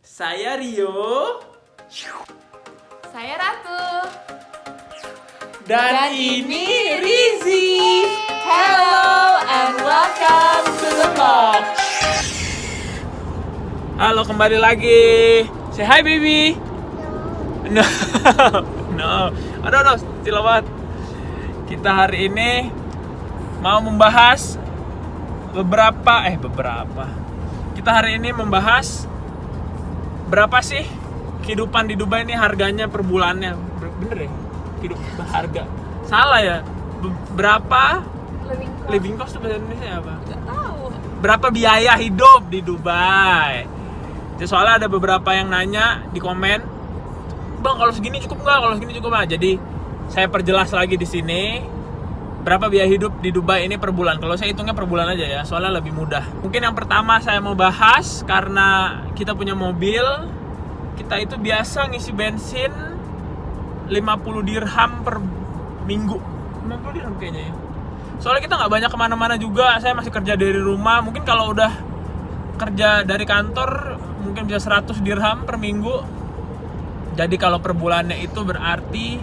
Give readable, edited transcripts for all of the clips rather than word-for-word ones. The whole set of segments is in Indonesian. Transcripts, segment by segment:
Saya Rio. Saya Ratu. Dan ini Rizzy. Hello and welcome to the vlog. Halo, kembali lagi. Say hi baby. No. No. Aduh, still banget. Kita hari ini mau membahas beberapa. Kita hari ini membahas berapa sih kehidupan di Dubai ini harganya per bulannya. Bener ya? Kehidupan harga. Salah ya? Berapa living cost itu bahasa Indonesia apa? Gak tahu. Berapa biaya hidup di Dubai? Jadi soalnya ada beberapa yang nanya di komen, "Bang, kalau segini cukup nggak? Kalau segini cukup nggak?" Jadi saya perjelas lagi di sini berapa biaya hidup di Dubai ini per bulan. Kalau saya hitungnya per bulan aja ya, soalnya lebih mudah. Mungkin yang pertama saya mau bahas, karena kita punya mobil, kita itu biasa ngisi bensin 50 dirham per minggu. 50 dirham kayaknya ya. Soalnya kita nggak banyak kemana-mana juga, saya masih kerja dari rumah. Mungkin kalau udah kerja dari kantor mungkin bisa 100 dirham per minggu. Jadi kalau per bulannya itu berarti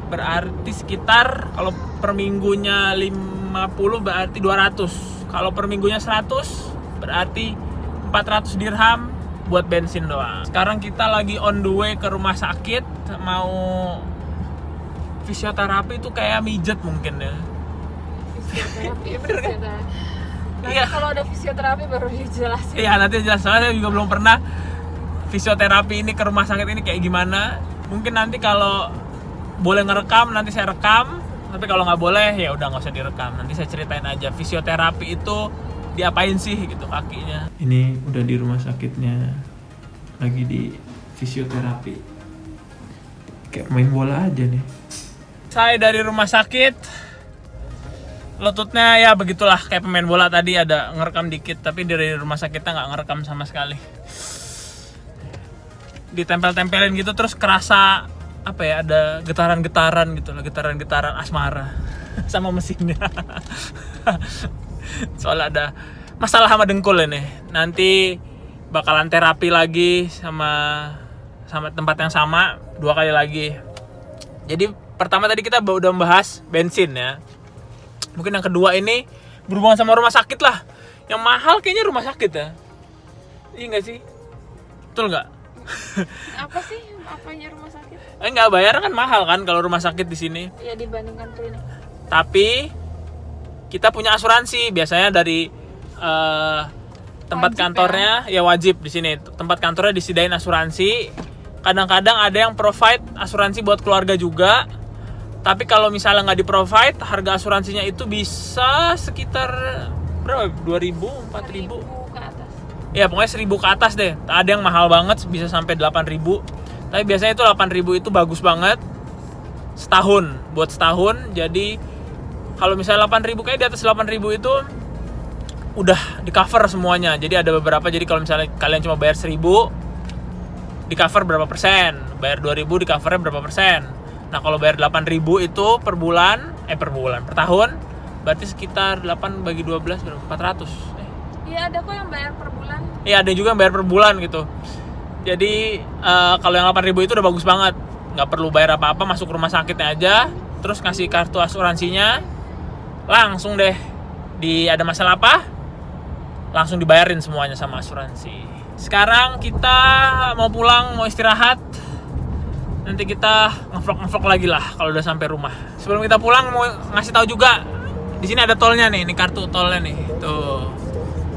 berarti sekitar, kalau per minggunya 50 berarti 200. Kalau per minggunya 100 berarti 400 dirham buat bensin doang. Sekarang kita lagi on the way ke rumah sakit, mau fisioterapi. Itu kayak mijet mungkin ya. Fisioterapi. Iya, bener kan? Nanti Iya. kalau ada fisioterapi baru dijelasin. Iya, nanti jelas. Soalnya saya juga belum pernah fisioterapi ini ke rumah sakit ini kayak gimana. Mungkin nanti kalau boleh ngerekam nanti saya rekam, tapi kalau nggak boleh ya udah nggak usah direkam. Nanti saya ceritain aja fisioterapi itu diapain sih gitu kakinya. Ini udah di rumah sakitnya, lagi di fisioterapi. Kayak main bola aja nih. Saya dari rumah sakit, lututnya ya begitulah kayak pemain bola tadi, ada ngerekam dikit, tapi dari rumah sakitnya nggak ngerekam sama sekali. Ditempel-tempelin gitu terus kerasa apa ya, ada getaran-getaran gitu loh, getaran-getaran asmara sama mesinnya. Soalnya ada masalah sama dengkul ini. Nanti bakalan terapi lagi sama tempat yang sama 2 kali lagi. Jadi pertama tadi kita udah membahas bensin ya. Mungkin yang kedua ini berhubungan sama rumah sakit lah. Yang mahal kayaknya rumah sakit ya. Iya nggak sih? Betul nggak? Apa sih apanya rumah sakit? Nggak, bayar kan mahal kan kalau rumah sakit di sini. Ya dibandingkan klinik. Tapi kita punya asuransi biasanya dari tempat Wajib kantornya ya wajib di sini. Tempat kantornya disediain asuransi. Kadang-kadang ada yang provide asuransi buat keluarga juga. Tapi kalau misalnya nggak di-provide, harga asuransinya itu bisa sekitar berapa? 2.000, 4.000. 1.000 ke atas. Ya pokoknya 1.000 ke atas deh. Ada yang mahal banget bisa sampai 8.000. Tapi biasanya itu 8.000 itu bagus banget setahun, buat setahun. Jadi kalau misalnya 8.000, kayak di atas 8.000 itu udah di cover semuanya. Jadi ada beberapa, jadi kalau misalnya kalian cuma bayar 1.000, di cover berapa persen, bayar 2.000 di covernya berapa persen. Nah kalau bayar 8.000 itu per tahun berarti sekitar 8 bagi 12 berapa? 400. Iya, ada kok yang bayar per bulan. Iya, ada juga yang bayar per bulan gitu. Jadi kalau yang 8.000 itu udah bagus banget. Nggak perlu bayar apa-apa, masuk rumah sakitnya aja, terus ngasih kartu asuransinya, langsung deh ada masalah apa, langsung dibayarin semuanya sama asuransi. Sekarang kita mau pulang, mau istirahat. Nanti kita ngevlog lagi lah kalau udah sampai rumah. Sebelum kita pulang mau ngasih tahu juga, di sini ada tolnya nih, ini kartu tolnya nih. Tuh.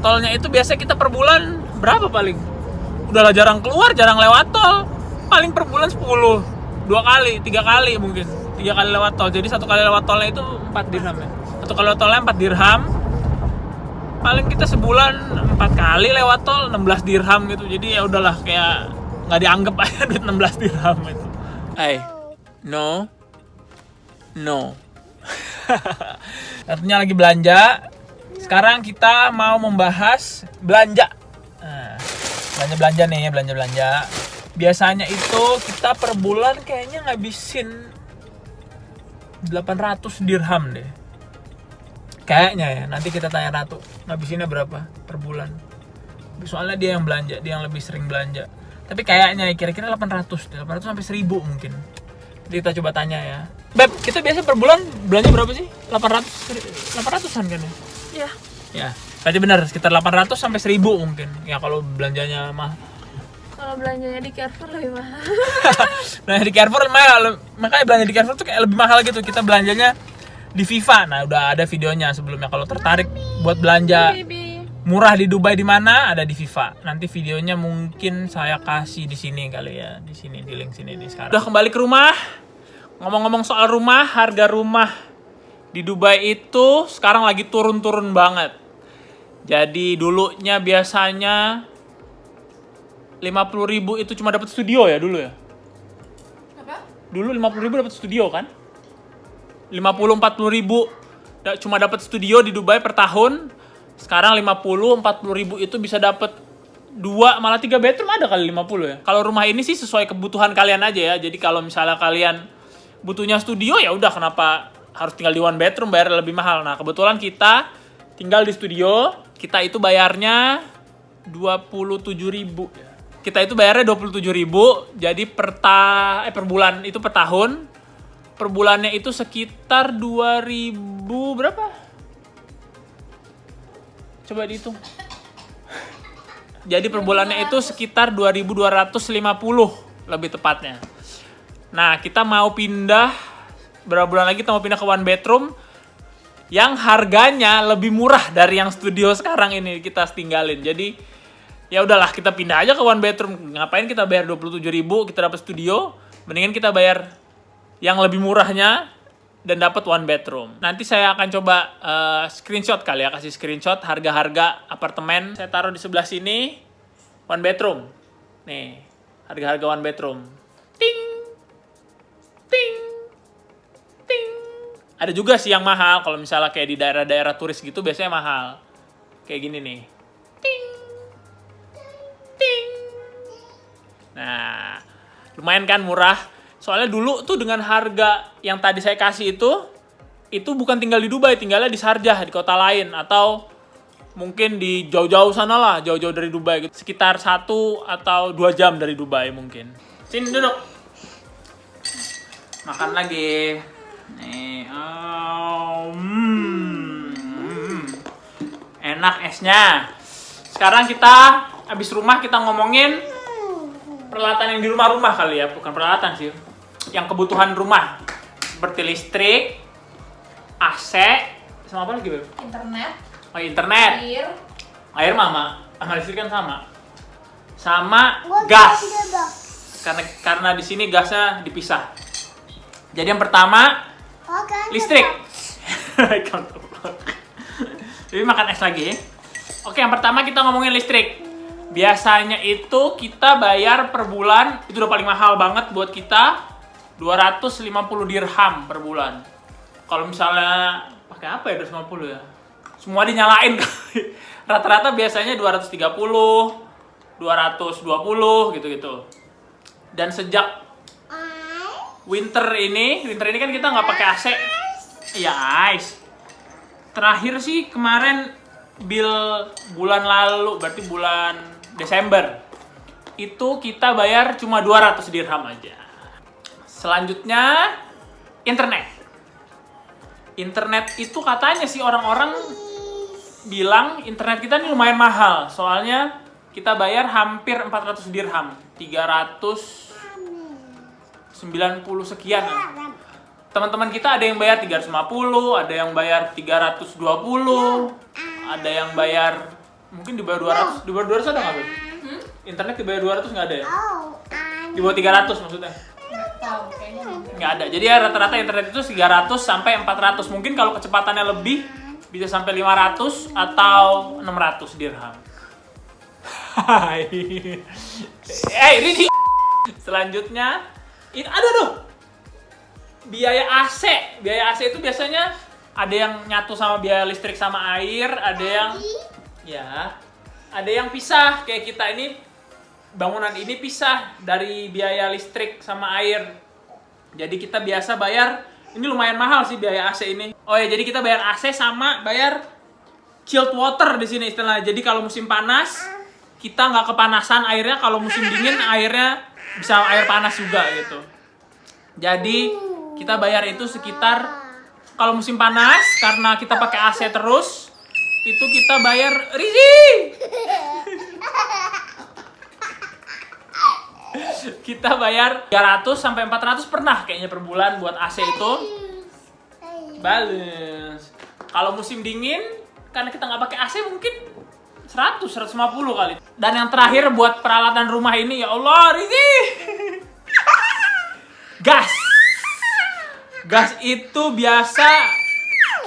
Tolnya itu biasa kita per bulan berapa paling? Udahlah jarang keluar, jarang lewat tol. Paling per bulan 10. 2 kali, 3 kali mungkin. 3 kali lewat tol. Jadi 1 kali lewat tolnya itu 4 dirham ya. 1 kali lewat tolnya 4 dirham. Paling kita sebulan 4 kali lewat tol 16 dirham gitu. Jadi ya udahlah, kayak nggak dianggap aja duit 16 dirham itu. No. Satunya lagi belanja. Sekarang kita mau membahas belanja. Nah, belanja nih, belanja. Biasanya itu kita per bulan kayaknya ngabisin 800 dirham deh. Kayaknya ya, nanti kita tanya Ratu, ngabisinnya berapa per bulan. Soalnya dia yang belanja, dia yang lebih sering belanja. Tapi kayaknya kira-kira 800 sampai 1000 mungkin. Jadi kita coba tanya ya. Beb, kita biasa per bulan belanja berapa sih? 800-an kan ya? Iya. Ya, berarti benar sekitar 800 sampai 1000 mungkin. Ya kalau belanjanya mah. Kalau belanjanya di Carrefour lebih mahal. Belanja di Carrefour mahal, makanya belanja di Carrefour tuh kayak lebih mahal gitu. Kita belanjanya di Viva. Nah, udah ada videonya sebelumnya. Kalau tertarik buat belanja murah di Dubai di mana, ada di Viva. Nanti videonya mungkin saya kasih di sini kali ya, di sini di link sini di sekarang. Udah kembali ke rumah. Ngomong-ngomong soal rumah, harga rumah di Dubai itu sekarang lagi turun-turun banget. Jadi dulunya biasanya 50.000 itu cuma dapat studio ya dulu ya. Apa? Dulu 50.000 dapat studio kan? 50-40.000 cuma dapat studio di Dubai per tahun. Sekarang 50-40.000 itu bisa dapat 2 malah 3 bedroom ada kali 50 ya. Kalau rumah ini sih sesuai kebutuhan kalian aja ya. Jadi kalau misalnya kalian butuhnya studio ya udah, kenapa harus tinggal di 1 bedroom bayar lebih mahal. Nah, kebetulan kita tinggal di studio, kita itu bayarnya 27.000 ya. Kita itu bayarnya 27.000, jadi per bulan itu per tahun. Per bulannya itu sekitar 2.000 berapa? Coba dihitung. Jadi per bulannya itu sekitar 2.250 lebih tepatnya. Nah, kita mau pindah berapa bulan lagi kita mau pindah ke 1 bedroom yang harganya lebih murah dari yang studio sekarang ini kita tinggalin. Jadi ya udahlah, kita pindah aja ke 1 bedroom. Ngapain kita bayar 27.000 kita dapat studio? Mendingan kita bayar yang lebih murahnya dan dapat 1 bedroom. Nanti saya akan coba screenshot kali ya, kasih screenshot harga-harga apartemen. Saya taruh di sebelah sini 1 bedroom. Nih, harga-harga 1 bedroom. Ting. Ting. Ting. Ada juga sih yang mahal, kalau misalnya kayak di daerah-daerah turis gitu biasanya mahal. Kayak gini nih. Ting. Ting. Nah, lumayan kan murah. Soalnya dulu tuh dengan harga yang tadi saya kasih itu bukan tinggal di Dubai, tinggalnya di Sharjah, di kota lain, atau mungkin di jauh-jauh sana lah, jauh-jauh dari Dubai gitu. Sekitar 1 atau 2 jam dari Dubai mungkin. Sini duduk. Makan lagi. Nih, enak esnya. Sekarang kita habis rumah, kita ngomongin peralatan yang di rumah-rumah kali ya, bukan peralatan sih. Yang kebutuhan rumah seperti listrik, AC, sama apa lagi, Beb? Internet. Oh, internet. Air mama, sama listrik kan sama. Sama gas. Karena di sini gasnya dipisah. Jadi yang pertama listrik. Jadi makan es lagi. Oke, yang pertama kita ngomongin listrik. Biasanya itu kita bayar per bulan, itu udah paling mahal banget buat kita, 250 dirham per bulan. Kalau misalnya pakai apa ya 250 ya? Semua dinyalain. Rata-rata biasanya 230, 220 gitu-gitu. Dan sejak winter ini kan kita nggak pakai AC. Iya, ice. Terakhir sih kemarin bill bulan lalu, berarti bulan Desember, itu kita bayar cuma 200 dirham aja. Selanjutnya internet. Internet itu katanya sih orang-orang bilang internet kita ini lumayan mahal. Soalnya kita bayar hampir 400 dirham, 390 sekian. Teman-teman kita ada yang bayar 350, ada yang bayar 320, ada yang bayar mungkin di bawah 200. Di bawah 200 ada nggak, Beb? Internet di bawah 200 nggak ada ya? Di bawah 300 maksudnya? Tahu kayaknya. Nggak ada. Jadi ya rata-rata internet itu 300 sampai 400. Mungkin kalau kecepatannya lebih bisa sampai 500 atau 600 dirham. Ini selanjutnya ini ada tuh. Biaya AC. Biaya AC itu biasanya ada yang nyatu sama biaya listrik sama air, ada yang pisah. Kayak kita ini, bangunan ini pisah dari biaya listrik sama air. Jadi kita biasa bayar, ini lumayan mahal sih biaya AC ini. Oh ya, jadi kita bayar AC sama bayar chilled water di sini istilahnya. Jadi kalau musim panas, kita nggak kepanasan airnya. Kalau musim dingin airnya bisa air panas juga gitu. Jadi kita bayar itu sekitar, kalau musim panas karena kita pakai AC terus, itu kita bayar kita bayar 300 sampai 400 pernah kayaknya per bulan buat AC itu. Balance. Kalau musim dingin karena kita nggak pakai AC mungkin 100-150 kali. Dan yang terakhir buat peralatan rumah ini, ya Allah, Rizi. Gas. Gas itu biasa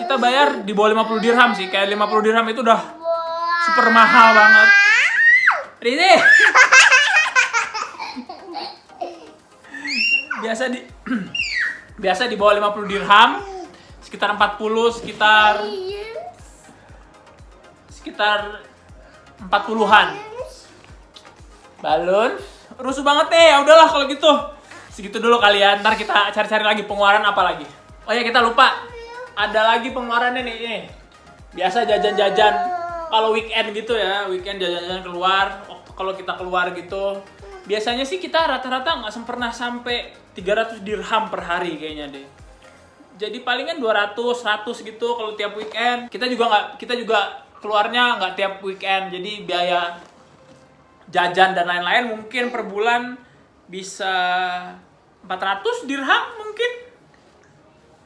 kita bayar di bawah 50 dirham sih. Kayak 50 dirham itu udah super mahal banget. Rizi. Biasa di bawah 50 dirham, sekitar 40, sekitar 40-an. Balon rusuh banget nih. Ya udahlah kalau gitu. Segitu dulu kalian. Ntar kita cari-cari lagi pengeluaran apa lagi. Oh ya, kita lupa. Ada lagi pengeluarannya nih. Ini. Biasa jajan-jajan kalau weekend gitu ya. Weekend jajan-jajan keluar. Kalau kita keluar gitu, biasanya sih kita rata-rata nggak pernah sampai 300 dirham per hari kayaknya deh. Jadi palingan 200, 100 gitu kalau tiap weekend. Kita juga keluarnya nggak tiap weekend. Jadi biaya jajan dan lain-lain mungkin per bulan bisa 400 dirham mungkin.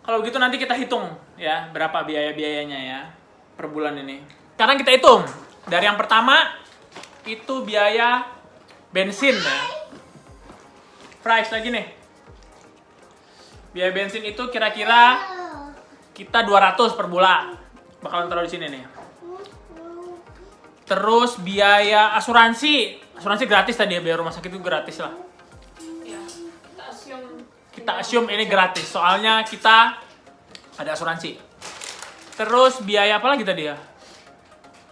Kalau gitu nanti kita hitung ya berapa biaya-biayanya ya per bulan ini. Sekarang kita hitung. Dari yang pertama itu biaya bensin ya. Price lagi nih. Biaya bensin itu kira-kira kita 200 per bulan. Bakalan taruh di sini nih. Terus biaya asuransi gratis tadi ya, biaya rumah sakit itu gratis lah. Ya, Kita assume ini gratis, soalnya kita ada asuransi. Terus biaya apa lagi tadi ya?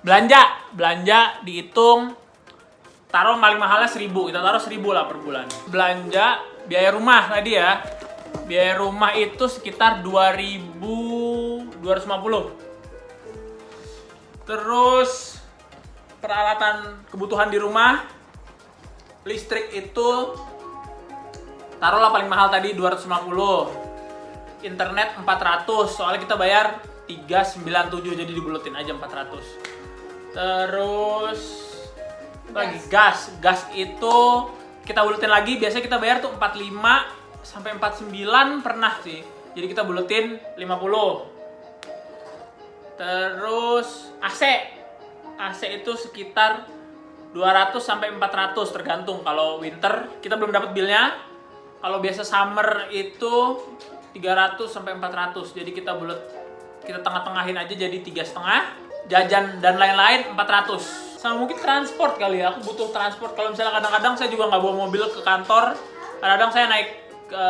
Belanja dihitung, taruh paling mahalnya 1.000, kita taruh 1.000 lah per bulan. Belanja, biaya rumah tadi ya. Biaya rumah itu sekitar 2.250. Terus peralatan kebutuhan di rumah, listrik itu taruhlah paling mahal tadi 250. Internet 400, soalnya kita bayar 397 jadi dibuletin aja 400. Terus lagi gas itu kita buletin lagi, biasanya kita bayar tuh 45 sampai 49 pernah sih. Jadi kita buletin 50. Terus AC itu sekitar 200 sampai 400 tergantung. Kalau winter kita belum dapat bilnya. Kalau biasa summer itu 300 sampai 400. Jadi kita tengah-tengahin aja jadi 3,5. Jajan dan lain-lain 400. Sama mungkin transport kali ya. Aku butuh transport. Kalau misalnya kadang-kadang saya juga nggak bawa mobil ke kantor. Kadang-kadang saya naik ke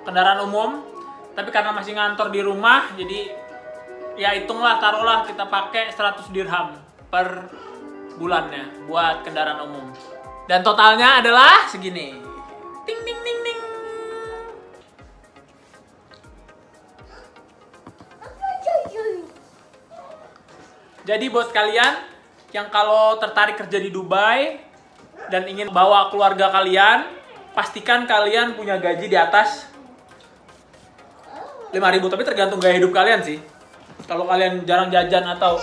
kendaraan umum. Tapi karena masih ngantor di rumah, jadi ya hitunglah, taruhlah kita pakai 100 dirham per bulannya buat kendaraan umum. Dan totalnya adalah segini. Ting ting ting ting. Jadi buat kalian yang kalau tertarik kerja di Dubai dan ingin bawa keluarga kalian, pastikan kalian punya gaji di atas 5.000, tapi tergantung gaya hidup kalian sih. Kalau kalian jarang jajan atau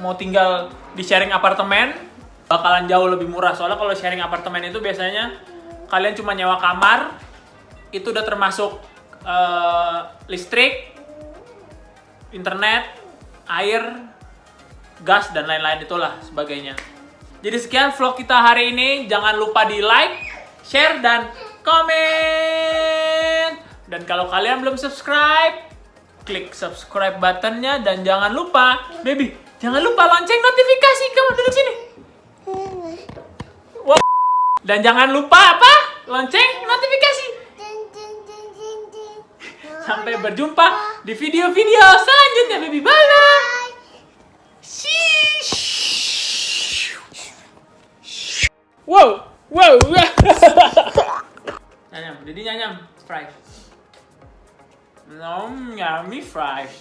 mau tinggal di sharing apartemen, bakalan jauh lebih murah. Soalnya kalau sharing apartemen itu biasanya kalian cuma nyewa kamar, itu udah termasuk listrik, internet, air, gas, dan lain-lain itulah sebagainya. Jadi sekian vlog kita hari ini. Jangan lupa di like, share, dan komen. Dan kalau kalian belum subscribe, klik subscribe buttonnya. Dan jangan lupa, baby, jangan lupa lonceng notifikasi. Kamu duduk sini. Wow. Dan jangan lupa apa? Lonceng notifikasi. Sampai berjumpa di video-video selanjutnya, baby. Bye. Wow. Nyanyam, jadi nyanyam fries. Yummy fries.